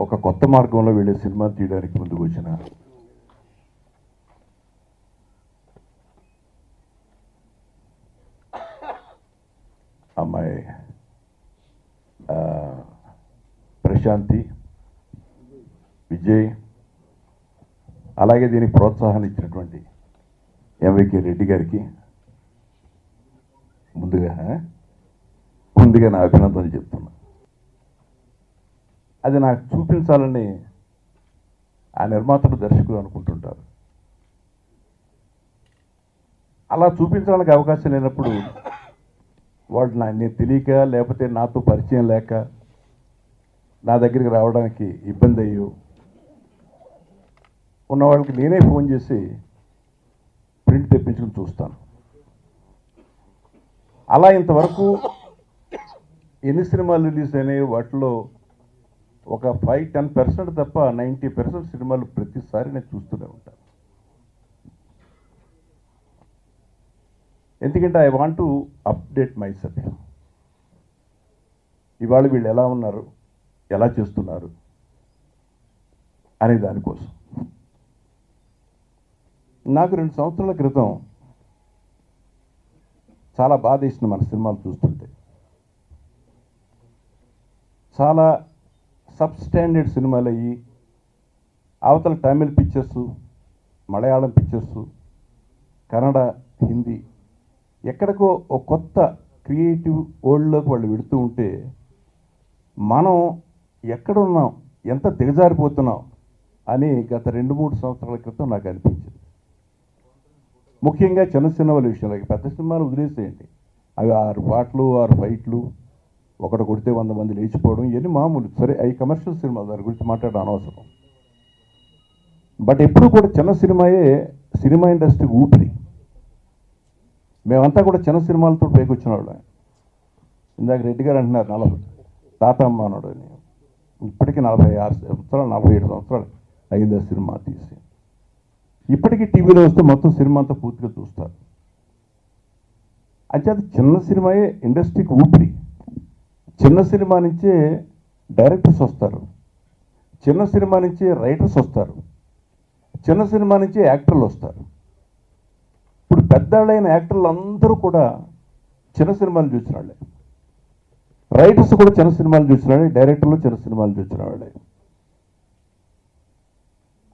ఒక కొత్త మార్గంలో వెళ్ళే సినిమా తీయడానికి ముందుకు వచ్చిన అమ్మాయి ప్రశాంతి, విజయ్, అలాగే దీనికి ప్రోత్సాహాన్ని ఇచ్చినటువంటి ఎంవికే రెడ్డి గారికి ముందుగా నా అభినందనలు చెప్తున్నా. అది నాకు చూపించాలని ఆ నిర్మాతలు, దర్శకులు అనుకుంటుంటారు. అలా చూపించడానికి అవకాశం లేనప్పుడు వాళ్ళు నేను తెలియక, లేకపోతే నాతో పరిచయం లేక నా దగ్గరికి రావడానికి ఇబ్బంది అయ్యో ఉన్న వాళ్ళకి నేనే ఫోన్ చేసి ప్రింట్ తెప్పించుకుని చూస్తాను. అలా ఇంతవరకు ఎన్ని సినిమాలు రిలీజ్ అయినాయి వాటిలో ఒక 5-10% తప్ప 90% సినిమాలు ప్రతిసారి నేను చూస్తూనే ఉంటాను. ఎందుకంటే I want to update my self. ఇవాళ వీళ్ళు ఎలా ఉన్నారు, ఎలా చేస్తున్నారు అనే దానికోసం. నాకు 2 సంవత్సరాల క్రితం చాలా బాధ వేసింది మన సినిమాలు చూస్తుంటే. చాలా సబ్స్టాండర్డ్ సినిమాలు అయ్యి అవతల తమిళ్ పిక్చర్సు, మలయాళం పిక్చర్సు, కన్నడ, హిందీ ఎక్కడికో ఒక కొత్త క్రియేటివ్ వరల్డ్లోకి వాళ్ళు వెళుతూ ఉంటే మనం ఎక్కడున్నాం, ఎంత దిగజారిపోతున్నాం అని గత 2-3 సంవత్సరాల క్రితం నాకు అనిపించింది. ముఖ్యంగా చిన్న సినిమాల విషయంలో, పెద్ద సినిమాలు వదిలేసేయండి, అవి 6 పాటలు 6 ఫైట్లు, ఒకటి కొడితే 100 మంది లేచిపోవడం, ఇవన్నీ మామూలు. సరే, అవి కమర్షియల్ సినిమాలు, దాని గురించి మాట్లాడడం అనవసరం. బట్ ఎప్పుడు కూడా చిన్న సినిమాయే సినిమా ఇండస్ట్రీ ఊపిరి. మేమంతా కూడా చిన్న సినిమాలతో పైకి వచ్చిన వాళ్ళం. ఇందాక రెడ్డి గారు అంటున్నారు 40 తాత అమ్మ అన్నాడు అని. ఇప్పటికీ 46 సంవత్సరాలు 47 సంవత్సరాలు అయింది ఆ సినిమా తీసి. ఇప్పటికీ టీవీలో వస్తే మొత్తం సినిమా అంతా పూర్తిగా చూస్తారు. అంటే అది చిన్న సినిమాయే ఇండస్ట్రీకి ఊపిరి. చిన్న సినిమా నుంచే డైరెక్టర్స్ వస్తారు, చిన్న సినిమా నుంచే రైటర్స్ వస్తారు, చిన్న సినిమా నుంచే యాక్టర్లు వస్తారు. ఇప్పుడు పెద్దవాళ్ళైన యాక్టర్లు అందరూ కూడా చిన్న సినిమాలు చూసిన వాళ్ళే, రైటర్స్ కూడా చిన్న సినిమాలు చూసిన వాళ్ళే, డైరెక్టర్లు చిన్న సినిమాలు చూసిన వాళ్ళే.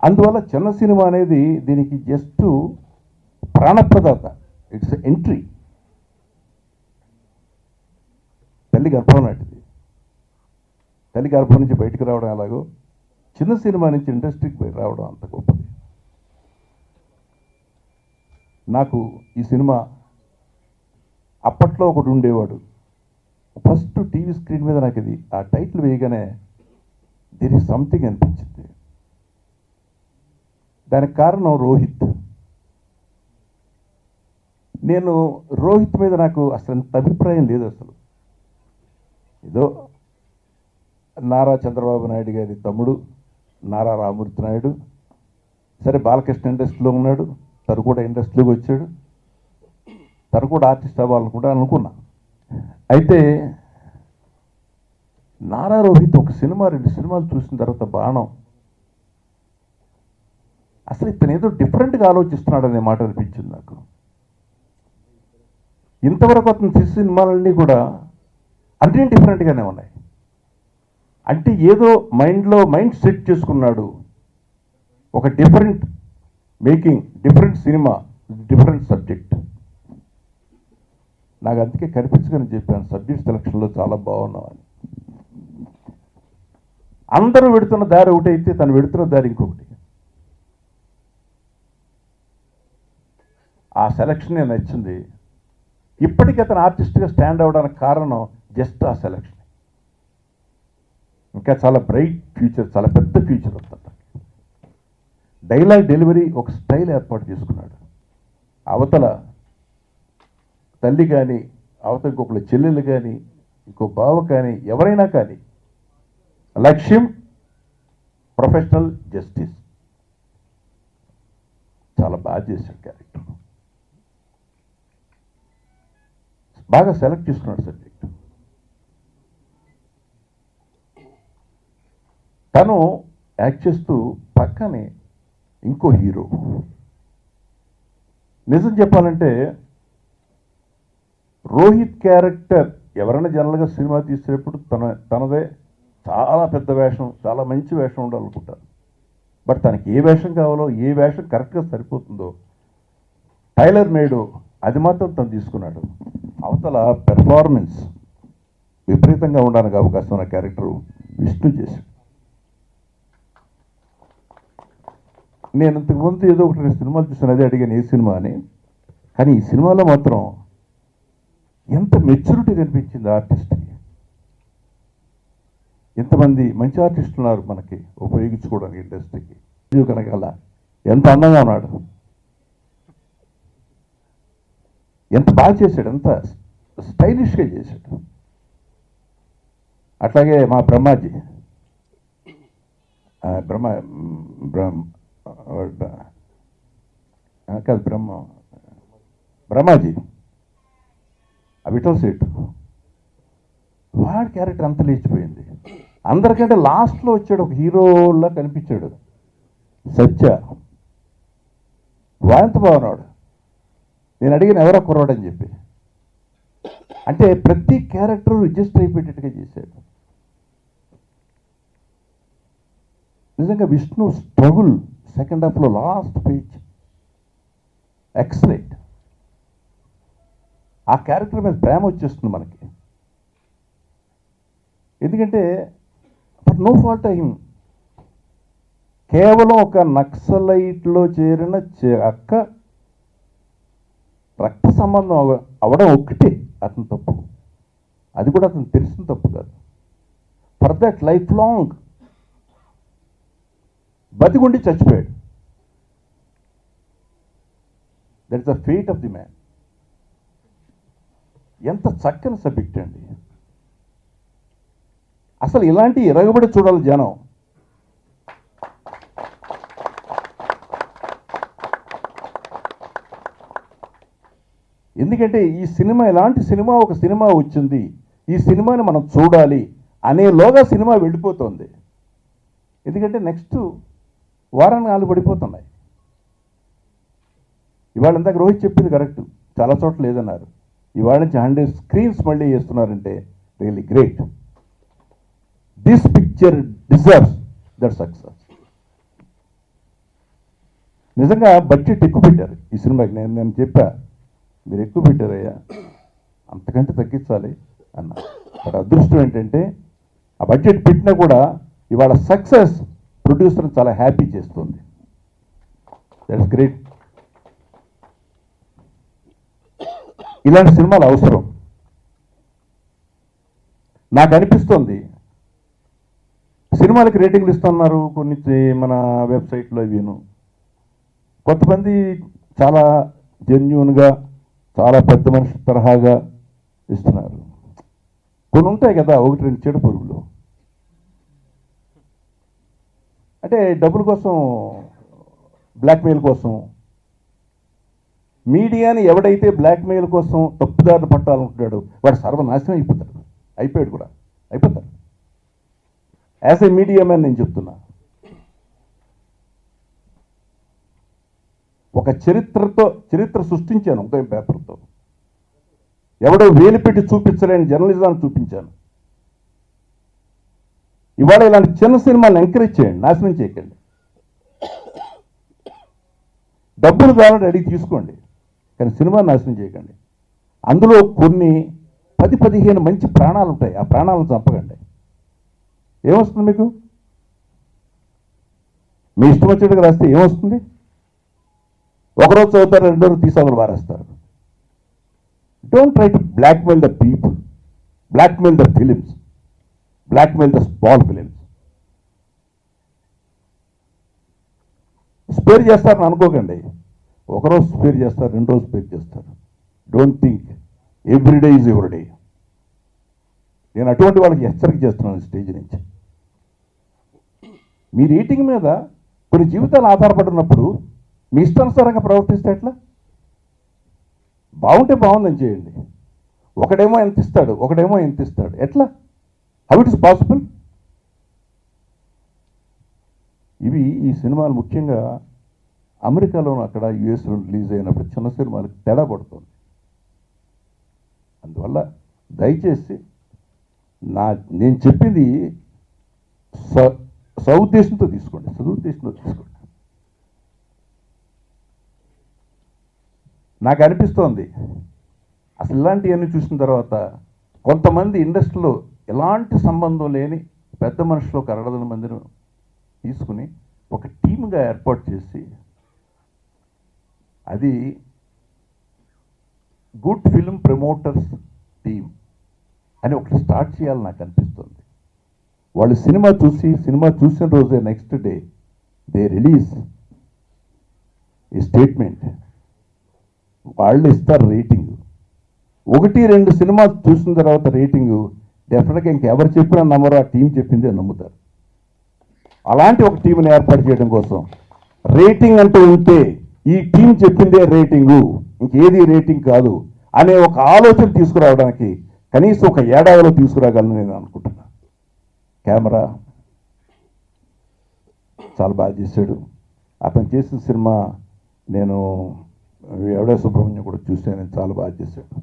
అందువల్ల చిన్న సినిమా అనేది దీనికి జస్ట్ ప్రాణప్రదాత, ఇట్స్ ఎంట్రీ. తల్లి గర్భం లాంటిది. తల్లి గర్భం నుంచి బయటకు రావడం ఎలాగో చిన్న సినిమా నుంచి ఇండస్ట్రీకి రావడం అంత గొప్పది. నాకు ఈ సినిమా అప్పట్లో ఒకటి ఉండేవాడు, ఫస్ట్ టీవీ స్క్రీన్ మీద నాకు ఇది ఆ టైటిల్ వేయగానే దేర్ ఈజ్ సంథింగ్ అనిపించింది. దానికి కారణం రోహిత్. నేను రోహిత్ మీద నాకు అసలు అంత అభిప్రాయం లేదు. అసలు ఏదో నారా చంద్రబాబు నాయుడు గారి తమ్ముడు నారా రామూర్తి నాయుడు, సరే బాలకృష్ణ ఇండస్ట్రీలో ఉన్నాడు, తను కూడా ఇండస్ట్రీలోకి వచ్చాడు, తను కూడా ఆర్టిస్ట్ అవ్వాలనుకుంటా అనుకున్నా. అయితే నారా రోహిత్ ఒక సినిమా 2 సినిమాలు చూసిన తర్వాత బాణం, అసలు ఇతను ఏదో డిఫరెంట్గా ఆలోచిస్తున్నాడు అనే మాట అనిపించింది నాకు. ఇంతవరకు అతను తీసిన సినిమాలన్నీ కూడా అన్నీ డిఫరెంట్గానే ఉన్నాయి. అంటే ఏదో మైండ్ సెట్ చేసుకున్నాడు, ఒక different making, different cinema, different subject. నాకు అందుకే కనిపించగానే చెప్పాను, సబ్జెక్ట్ సెలక్షన్లో చాలా బాగున్నావు అని. అందరూ వెడుతున్న దారి ఒకటైతే తను వెడుతున్న దారి ఇంకొకటి. ఆ సెలక్షన్ నేను నచ్చింది. ఇప్పటికీ అతను ఆర్టిస్ట్గా స్టాండ్ అవ్వడానికి కారణం జస్ట్ ఆ సెలక్షన్. ఇంకా చాలా బ్రైట్ ఫ్యూచర్, చాలా పెద్ద ఫ్యూచర్ వస్తుంది. డైలాగ్ డెలివరీ ఒక స్టైల్ ఏర్పాటు చేసుకున్నాడు. అవతల తల్లి కానీ, అవతల ఇంకొకళ్ళ చెల్లెలు కానీ, ఇంకో బావ కానీ, ఎవరైనా కానీ లక్ష్యం ప్రొఫెషనల్ జస్టిస్. చాలా బాగా చేశాడు క్యారెక్టర్, బాగా సెలెక్ట్ చేసుకున్నాడు సబ్జెక్ట్. తను యాక్ట్ చేస్తూ పక్కనే ఇంకో హీరో. నిజం చెప్పాలంటే రోహిత్ క్యారెక్టర్ ఎవరైనా జనరల్గా సినిమా తీసేటప్పుడు తనదే చాలా పెద్ద వేషం, చాలా మంచి వేషం ఉండాలనుకుంటారు. బట్ తనకి ఏ వేషం కావాలో, ఏ వేషం కరెక్ట్గా సరిపోతుందో టైలర్ మేడు అది మాత్రం తను తీసుకున్నాడు. అవతల పెర్ఫార్మెన్స్ విపరీతంగా ఉండడానికి అవకాశం ఉన్న క్యారెక్టర్ విష్ణు చేశాడు. నేను ఇంతకుముందు ఏదో ఒకటి సినిమాలు చూసాను, అదే అడిగాను ఏ సినిమా అని. కానీ ఈ సినిమాలో మాత్రం ఎంత మెచ్యూరిటీ కనిపించింది ఆర్టిస్ట్కి. ఎంతమంది మంచి ఆర్టిస్టులు ఉన్నారు మనకి ఉపయోగించుకోవడానికి ఇండస్ట్రీకి. కనకాల ఎంత అందంగా ఉన్నాడు, ఎంత బాగా చేశాడు, ఎంత స్టైలిష్గా చేశాడు. అట్లాగే మా బ్రహ్మాజీ కాదు బ్రహ్మాజీ విఠల్ సేటు, వాడి క్యారెక్టర్ అంత లేచిపోయింది. అందరికంటే లాస్ట్లో వచ్చాడు, ఒక హీరోలా కనిపించాడు సత్య. వాడంత బాగున్నాడు. నేను అడిగిన ఎవరో కుర్రాడని చెప్పి, అంటే ప్రతి క్యారెక్టర్ రిజిస్టర్ అయిపోయేటట్టుగా చేశాడు. నిజంగా విష్ణు స్ట్రగుల్ సెకండ్ హాఫ్లో లాస్ట్ పేజ్ ఎక్సలెంట్. ఆ క్యారెక్టర్ మీద ప్రేమ వచ్చేస్తుంది మనకి. ఎందుకంటే బట్ నో ఫాల్ట్ హిమ్. కేవలం ఒక నక్సలైట్లో చేరిన అక్క రక్త సంబంధం అవడం ఒక్కటే అతని తప్పు. అది కూడా అతను తెలిసిన తప్పు కాదు. ఫర్ దట్ లైఫ్ లాంగ్ బతికుండి చచ్చిపోయాడు. That is the fate of the man. ఎంత చక్కని సబ్జెక్ట్ అండి. అసలు ఇలాంటి ఇరగబడి చూడాలి జనం. ఎందుకంటే ఈ సినిమా ఇలాంటి సినిమా, ఒక సినిమా వచ్చింది, ఈ సినిమాని మనం చూడాలి అనేలోగా సినిమా వెళ్ళిపోతుంది. ఎందుకంటే నెక్స్ట్ వారానికి 4 పడిపోతున్నాయి. ఇవాళ ఇందాక రోహిత్ చెప్పింది కరెక్ట్, చాలా చోట్ల లేదన్నారు. ఇవాళ నుంచి 100 స్క్రీన్స్ మళ్ళీ చేస్తున్నారంటే really great. This picture deserves that success. నిజంగా బడ్జెట్ ఎక్కువ పెట్టారు ఈ సినిమాకి. నేను చెప్పా, మీరు ఎక్కువ పెట్టారయ్యా, అంతకంటే తగ్గించాలి అన్న. బట్ అదృష్టం ఏంటంటే ఆ బడ్జెట్ పెట్టినా కూడా ఇవాళ సక్సెస్ ప్రొడ్యూసర్ చాలా హ్యాపీ చేస్తుంది. That's great. ఇలాంటి సినిమాలు అవసరం. నాకు అనిపిస్తుంది సినిమాలకి రేటింగ్లు ఇస్తున్నారు కొన్ని మన వెబ్సైట్లో. ఇవిను కొంతమంది చాలా జెన్యూన్గా, చాలా పెద్ద మనిషి తరహాగా ఇస్తున్నారు. కొన్ని ఉంటాయి కదా, 1-2 చెడు పురుగులు. అంటే డబ్బుల కోసం, బ్లాక్మెయిల్ కోసం. మీడియాని ఎవడైతే బ్లాక్మెయిల్ కోసం తప్పుదారిని పట్టాలనుకుంటాడో వాడు సర్వనాశనం అయిపోయాడు కూడా అయిపోతాడు. యాజ్ ఏ మీడియా మ్యాన్ నేను చెప్తున్నా, ఒక చరిత్ర సృష్టించాను ఉదయం పేపర్తో. ఎవడో వేలు పెట్టి చూపించలేని జర్నలిజాన్ని చూపించాను. ఇవాళ ఇలాంటి చిన్న సినిమాలను ఎంకరేజ్ చేయండి, నాశనం చేయకండి. డబ్బులు కావాలంటే అడిగి తీసుకోండి, కానీ సినిమా నాశనం చేయకండి. అందులో కొన్ని 10-15 మంచి ప్రాణాలు ఉంటాయి, ఆ ప్రాణాలను చంపకండి. ఏమొస్తుంది మీకు? మీ ఇష్టం వచ్చేట్టుగా రాస్తే ఏమొస్తుంది? ఒకరోజు చదువుతారు, 2 రోజులు తీసుకోవాలి వారేస్తారు. Don't try to blackmail the people, blackmail the films, blackmail the small films. Spare చేస్తారని అనుకోకండి. ఒకరోజు స్పేర్ చేస్తారు, 2 రోజులు స్పేర్ చేస్తారు. Don't think everyday is everyday. నేను అటువంటి వాళ్ళకి హెచ్చరిక చేస్తున్నాను స్టేజ్ నుంచి. మీ రేటింగ్ మీద కొన్ని జీవితాలు ఆధారపడినప్పుడు మీ ఇష్టానుసారంగా ప్రవర్తిస్తే ఎట్లా? బాగుంటే బాగుందని చేయండి. ఒకడేమో ఎంత ఇస్తాడు, ఒకడేమో ఎంత ఇస్తాడు, ఎట్లా? How it is possible? ఈ సినిమాలు ముఖ్యంగా అమెరికాలోను అక్కడ యుఎస్లో రిలీజ్ అయినప్పుడు చిన్న సినిమాలకు తేడా పడుతుంది. అందువల్ల దయచేసి నేను చెప్పింది సదుద్దేశంతో తీసుకోండి, సదుద్దేశంతో తీసుకోండి. నాకు అనిపిస్తోంది అసలు ఇలాంటివన్నీ చూసిన తర్వాత కొంతమంది ఇండస్ట్రీలో ఎలాంటి సంబంధం లేని పెద్ద మనుషులు ఒక 600 మందిని తీసుకుని ఒక టీమ్గా ఏర్పాటు చేసి అది గుడ్ ఫిల్మ్ ప్రమోటర్స్ టీమ్ అని ఒకటి స్టార్ట్ చేయాలని నాకు అనిపిస్తుంది. వాళ్ళు సినిమా చూసిన రోజే నెక్స్ట్ డే దే రిలీజ్ ఈ స్టేట్మెంట్. వాళ్ళు ఇస్తారు రేటింగ్. 1-2 సినిమా చూసిన తర్వాత రేటింగు డెఫినెట్గా ఇంకెవరు చెప్పినా నమ్మరు, ఆ టీం చెప్పిందే నమ్ముతారు. అలాంటి ఒక టీంని ఏర్పాటు చేయడం కోసం రేటింగ్ అంటూ ఉంటే ఈ టీం చెప్పిందే రేటింగు, ఇంకేది రేటింగ్ కాదు అనే ఒక ఆలోచన తీసుకురావడానికి కనీసం ఒక ఏడాదిలో తీసుకురాగలను నేను అనుకుంటున్నాను. కెమెరా చాలా బాగా చేశాడు. అతను చేసిన సినిమా నేను ఎవడే సుబ్రహ్మణ్యం కూడా చూసాను, నేను చాలా బాగా చేశాడు.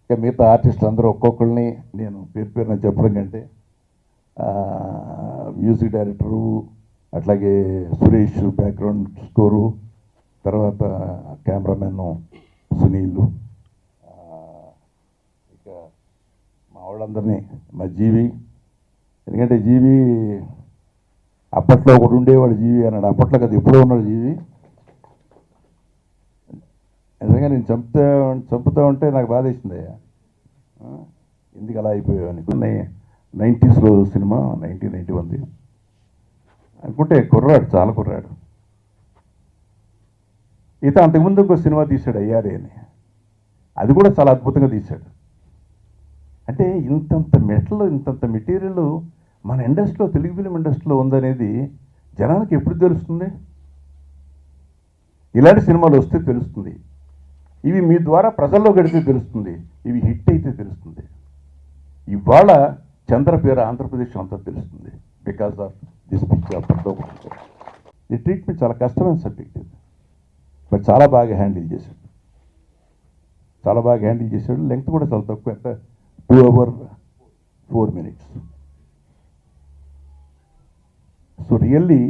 ఇక మిగతా ఆర్టిస్టులు అందరూ ఒక్కొక్కరిని నేను పేరున చెప్పడం కంటే మ్యూజిక్ డైరెక్టరు, అట్లాగే సురేష్ బ్యాక్గ్రౌండ్ స్కోరు, తర్వాత కెమెరామెన్ సునీల్, ఇక మా వాళ్ళందరినీ, మా జీవి, ఎందుకంటే జీవి అప్పట్లో ఒకడు ఉండేవాడు జీవి అన్నాడు, అప్పట్లో కదా ఎప్పుడో ఉన్నాడు జీవి. నిజంగా నేను చంపుతా ఉంటే నాకు బాధ వేసింది, అయ్యా ఎందుకు అలా అయిపోయావు అనుకున్న. 90స్లో సినిమా 1991 అనుకుంటే కుర్రాడు, చాలా కుర్రాడు. అంతకుముందు ఇంకో సినిమా తీశాడు అయ్యారే అని, అది కూడా చాలా అద్భుతంగా తీశాడు. అంటే ఇంతంత మెటీరియల్ మన ఇండస్ట్రీలో, తెలుగు ఫిలిం ఇండస్ట్రీలో ఉందనేది జనానికి ఎప్పుడు తెలుస్తుంది? ఇలాంటి సినిమాలు వస్తే తెలుస్తుంది. ఇవి మీ ద్వారా ప్రజల్లో గడితే తెలుస్తుంది, ఇవి హిట్ అయితే తెలుస్తుంది. ఇవాళ చంద్ర పేరు ఆంధ్రప్రదేశ్ అంతా తెలుస్తుంది బికాస్ ఆఫ్ దిస్ పిక్చర్. ఈ ట్రీట్మెంట్ చాలా కష్టమైన సబ్జెక్ట్ ఇది, బట్ చాలా బాగా హ్యాండిల్ చేశాడు. లెంగ్త్ కూడా చాలా తక్కువ, ఎంత 2 hours 4 minutes. సో రియల్లీ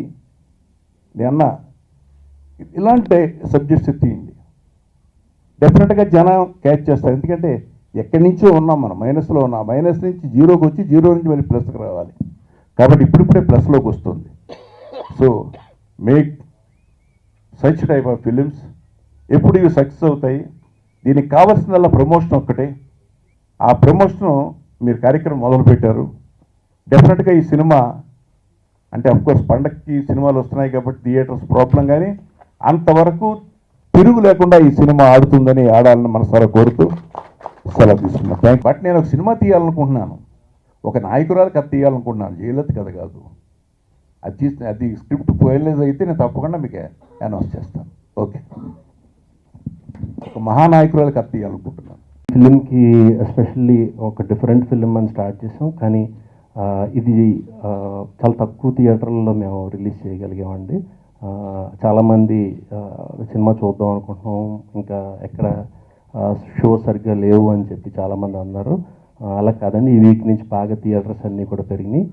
నేను ఇలాంటి సబ్జెక్ట్స్ తీయండి, డెఫినెట్గా జనం క్యాచ్ చేస్తారు. ఎందుకంటే ఎక్కడి నుంచో ఉన్నాం మనం, మైనస్లో ఉన్నాం, మైనస్ నుంచి జీరోకి వచ్చి జీరో నుంచి మళ్ళీ ప్లస్కి రావాలి. కాబట్టి ఇప్పుడిప్పుడే ప్లస్లోకి వస్తుంది. So make such type of films. ఎప్పుడు ఇవి సక్సెస్ అవుతాయి? దీనికి కావాల్సిందల్లా ప్రమోషన్ ఒక్కటే. ఆ ప్రమోషన్ మీరు కార్యక్రమం మొదలుపెట్టారు. డెఫినెట్గా ఈ సినిమా అంటే అఫ్కోర్స్ పండగకి సినిమాలు వస్తున్నాయి కాబట్టి థియేటర్స్ ప్రాబ్లం, కానీ అంతవరకు తిరుగు లేకుండా ఈ సినిమా ఆడాలని మనసారా కోరుతూ సెలవు తీసుకున్నాను. బట్ నేను ఒక సినిమా తీయాలనుకుంటున్నాను, ఒక నాయకురాలు కథ తీయాలనుకుంటున్నాను, జయలలిత కథ కాదు. అది స్క్రిప్ట్ ఫైనలైజ్ అయితే నేను తప్పకుండా మీకు అనౌన్స్ చేస్తాను. ఓకే, ఒక మహానాయకురాలు కథ తీయాలనుకుంటున్నాను. ఫిలింకి ఎస్పెషల్లీ ఒక డిఫరెంట్ ఫిలిం అని స్టార్ట్ చేసాం, కానీ ఇది చాలా తక్కువ థియేటర్లలో మేము రిలీజ్ చేయగలిగామండి. చాలామంది సినిమా చూద్దాం అనుకుంటున్నాం, ఇంకా ఎక్కడ షో సరిగ్గా లేవు అని చెప్పి చాలామంది అన్నారు. అలా కాదండి, ఈ వీక్ నుంచి బాగా థియేటర్స్ అన్నీ కూడా పెరిగినాయి.